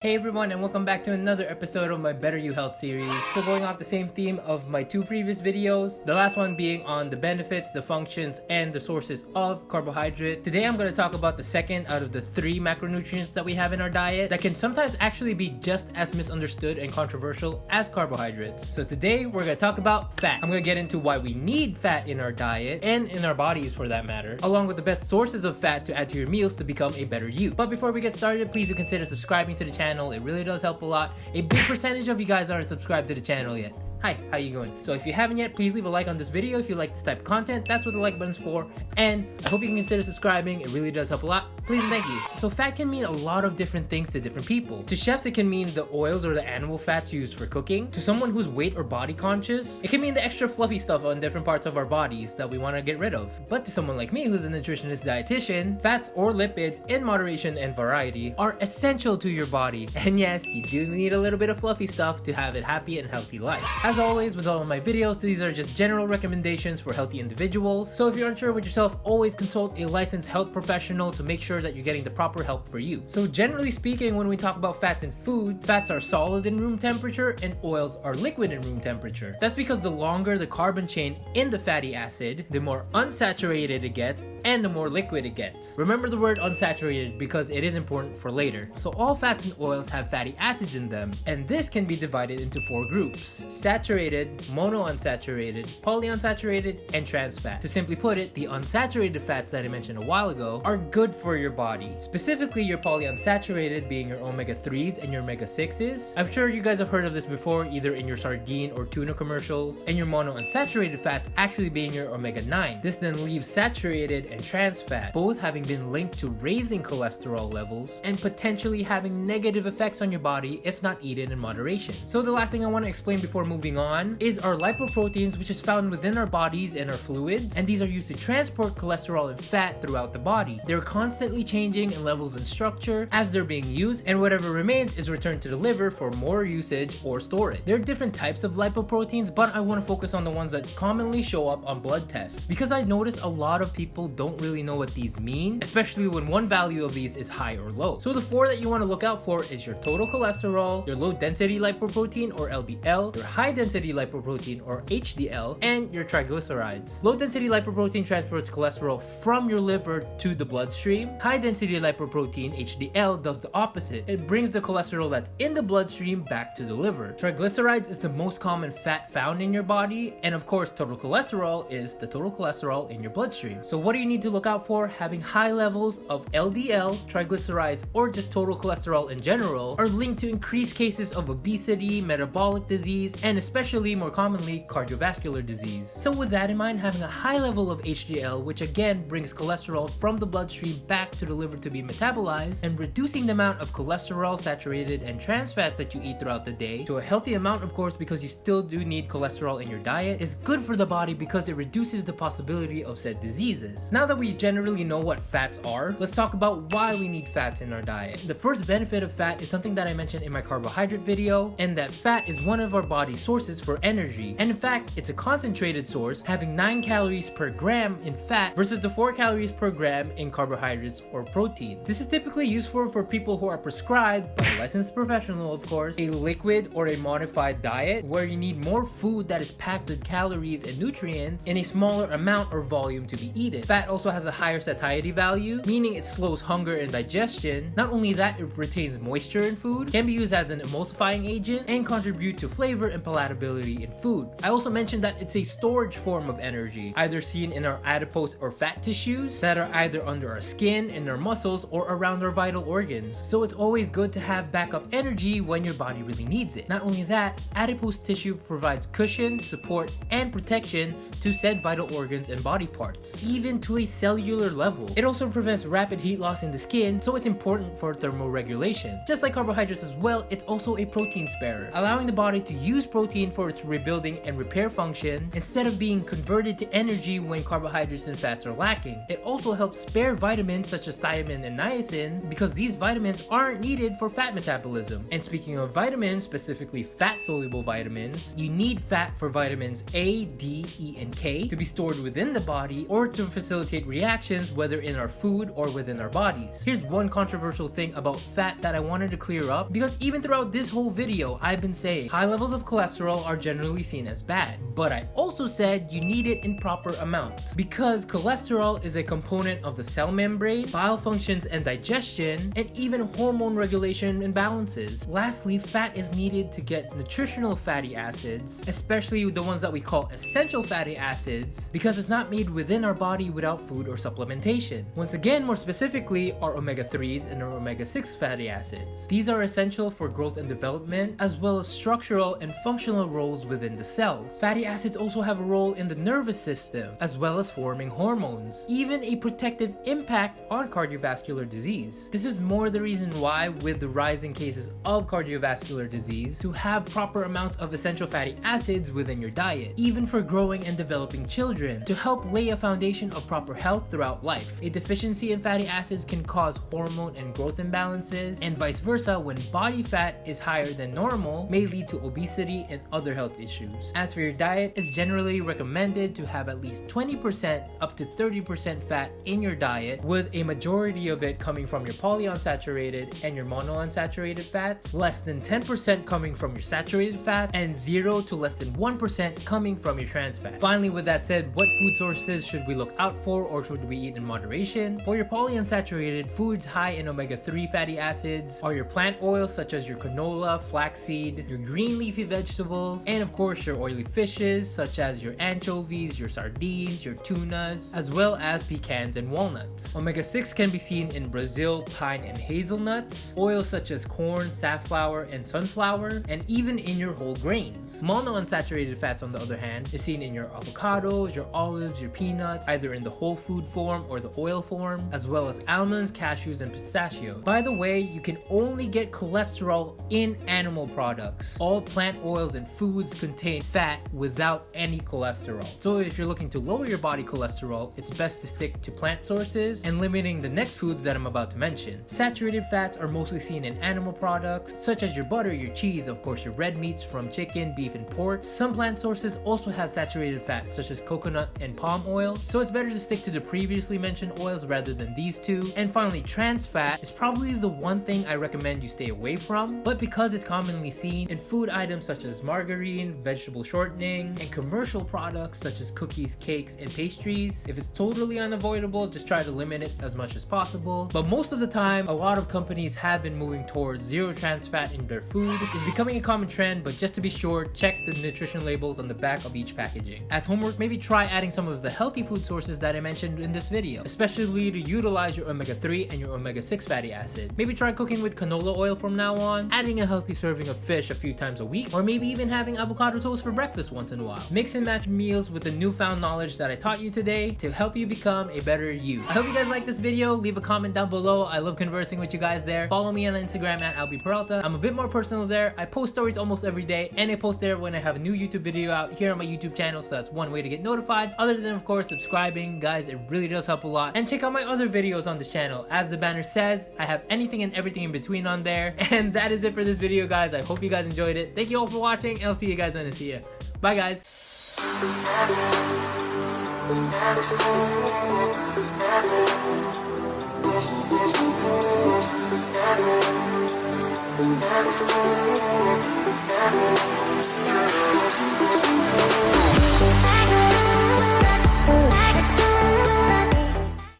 Hey everyone, and welcome back to another episode of my Better You Health series. So going off the same theme of my two previous videos, the last one being on the benefits, the functions, and the sources of carbohydrate. Today I'm going to talk about the second out of the three macronutrients that we have in our diet that can sometimes actually be just as misunderstood and controversial as carbohydrates. So today we're going to talk about fat. I'm going to get into why we need fat in our diet and in our bodies for that matter, along with the best sources of fat to add to your meals to become a better you. But before we get started, please do consider subscribing to the channel. It really does help a lot. A big percentage of you guys aren't subscribed to the channel yet. Hi, how you going? So if you haven't yet, please leave a like on this video if you like this type of content. That's what the like button's for. And I hope you can consider subscribing. It really does help a lot. Please and thank you. So fat can mean a lot of different things to different people. To chefs, it can mean the oils or the animal fats used for cooking. To someone who's weight or body conscious, it can mean the extra fluffy stuff on different parts of our bodies that we want to get rid of. But to someone like me who's a nutritionist dietitian, fats or lipids in moderation and variety are essential to your body. And yes, you do need a little bit of fluffy stuff to have a happy and healthy life. As always with all of my videos, these are just general recommendations for healthy individuals. So if you're unsure with yourself, always consult a licensed health professional to make sure that you're getting the proper help for you. So generally speaking, when we talk about fats in food, fats are solid in room temperature and oils are liquid in room temperature. That's because the longer the carbon chain in the fatty acid, the more unsaturated it gets and the more liquid it gets. Remember the word unsaturated because it is important for later. So all fats and oils have fatty acids in them, and this can be divided into four groups: saturated, monounsaturated, polyunsaturated, and trans fat. To simply put it, the unsaturated fats that I mentioned a while ago are good for your body. Specifically, your polyunsaturated being your omega-3s and your omega-6s. I'm sure you guys have heard of this before, either in your sardine or tuna commercials. And your monounsaturated fats actually being your omega-9. This then leaves saturated and trans fat, both having been linked to raising cholesterol levels and potentially having negative effects on your body if not eaten in moderation. So the last thing I want to explain before moving on is our lipoproteins, which is found within our bodies and our fluids, and these are used to transport cholesterol and fat throughout the body. They're constantly changing in levels and structure as they're being used, and whatever remains is returned to the liver for more usage or storage. There are different types of lipoproteins, but I want to focus on the ones that commonly show up on blood tests because I notice a lot of people don't really know what these mean, especially when one value of these is high or low. So the four that you want to look out for is your total cholesterol, your low density lipoprotein or LDL, your high density lipoprotein or HDL, and your triglycerides. Low density lipoprotein transports cholesterol from your liver to the bloodstream. High density lipoprotein HDL does the opposite. It brings the cholesterol that's in the bloodstream back to the liver. Triglycerides is the most common fat found in your body, and of course total cholesterol is the total cholesterol in your bloodstream. So what do you need to look out for? Having high levels of LDL, triglycerides, or just total cholesterol in general are linked to increased cases of obesity, metabolic disease, and especially more commonly cardiovascular disease. So with that in mind, having a high level of HDL, which again brings cholesterol from the bloodstream back to the liver to be metabolized, and reducing the amount of cholesterol, saturated, and trans fats that you eat throughout the day to a healthy amount, of course, because you still do need cholesterol in your diet, is good for the body because it reduces the possibility of said diseases. Now that we generally know what fats are, let's talk about why we need fats in our diet. The first benefit of fat is something that I mentioned in my carbohydrate video, and that fat is one of our body's sources for energy. And in fact, it's a concentrated source, having 9 calories per gram in fat versus the 4 calories per gram in carbohydrates or protein. This is typically useful for people who are prescribed by a licensed professional, of course, a liquid or a modified diet where you need more food that is packed with calories and nutrients in a smaller amount or volume to be eaten. Fat also has a higher satiety value, meaning it slows hunger and digestion. Not only that, it retains moisture in food, can be used as an emulsifying agent, and contribute to flavor and palatability in food. I also mentioned that it's a storage form of energy, either seen in our adipose or fat tissues that are either under our skin, in our muscles, or around our vital organs. So it's always good to have backup energy when your body really needs it. Not only that, adipose tissue provides cushion, support, and protection to said vital organs and body parts, even to a cellular level. It also prevents rapid heat loss in the skin, so it's important for thermoregulation. Just like carbohydrates as well, it's also a protein sparer, allowing the body to use protein for its rebuilding and repair function instead of being converted to energy when carbohydrates and fats are lacking. It also helps spare vitamins such as thiamine and niacin because these vitamins aren't needed for fat metabolism. And speaking of vitamins, specifically fat-soluble vitamins, you need fat for vitamins A, D, E, and and K to be stored within the body or to facilitate reactions whether in our food or within our bodies. Here's one controversial thing about fat that I wanted to clear up, because even throughout this whole video I've been saying high levels of cholesterol are generally seen as bad, but I also said you need it in proper amounts because cholesterol is a component of the cell membrane, bile functions and digestion, and even hormone regulation and balances. Lastly, fat is needed to get nutritional fatty acids, especially the ones that we call essential fatty acids, because it's not made within our body without food or supplementation. Once again, more specifically, our omega-3s and our omega-6 fatty acids. These are essential for growth and development, as well as structural and functional roles within the cells. Fatty acids also have a role in the nervous system, as well as forming hormones, even a protective impact on cardiovascular disease. This is more the reason why, with the rising cases of cardiovascular disease, to have proper amounts of essential fatty acids within your diet, even for growing and developing children, to help lay a foundation of proper health throughout life. A deficiency in fatty acids can cause hormone and growth imbalances, and vice versa. When body fat is higher than normal, may lead to obesity and other health issues. As for your diet, it's generally recommended to have at least 20% up to 30% fat in your diet, with a majority of it coming from your polyunsaturated and your monounsaturated fats, less than 10% coming from your saturated fat, and 0 to less than 1% coming from your trans fat. Finally, with that said, what food sources should we look out for, or should we eat in moderation? For your polyunsaturated, foods high in omega-3 fatty acids are your plant oils such as your canola, flaxseed, your green leafy vegetables, and of course your oily fishes such as your anchovies, your sardines, your tunas, as well as pecans and walnuts. Omega-6 can be seen in Brazil, pine and hazelnuts, oils such as corn, safflower, and sunflower, and even in your whole grains. Monounsaturated fats, on the other hand, is seen in your avocados, your olives, your peanuts, either in the whole food form or the oil form, as well as almonds, cashews, and pistachios. By the way, you can only get cholesterol in animal products. All plant oils and foods contain fat without any cholesterol. So if you're looking to lower your body cholesterol, it's best to stick to plant sources and limiting the next foods that I'm about to mention. Saturated fats are mostly seen in animal products, such as your butter, your cheese, of course your red meats from chicken, beef, and pork. Some plant sources also have saturated fats, such as coconut and palm oil, so it's better to stick to the previously mentioned oils rather than these two. And finally, trans fat is probably the one thing I recommend you stay away from, but because it's commonly seen in food items such as margarine, vegetable shortening, and commercial products such as cookies, cakes, and pastries, if it's totally unavoidable, just try to limit it as much as possible. But most of the time, a lot of companies have been moving towards zero trans fat in their food. It's becoming a common trend, but just to be sure, check the nutrition labels on the back of each packaging. As homework, maybe try adding some of the healthy food sources that I mentioned in this video, especially to utilize your omega-3 and your omega-6 fatty acid. Maybe try cooking with canola oil from now on, adding a healthy serving of fish a few times a week, or maybe even having avocado toast for breakfast once in a while. Mix and match meals with the newfound knowledge that I taught you today to help you become a better you. I hope you guys liked this video. Leave a comment down below. I love conversing with you guys there. Follow me on Instagram at @albperalta. I'm a bit more personal there. I post stories almost every day, and I post there when I have a new YouTube video out here on my YouTube channel, so that's one way to get notified, other than of course subscribing. Guys, it really does help a lot. And check out my other videos on this channel. As the banner says, I have anything and everything in between on there. And that is it for this video, guys. I hope you guys enjoyed it. Thank you all for watching, and I'll see you guys when I see you. Bye, guys. That's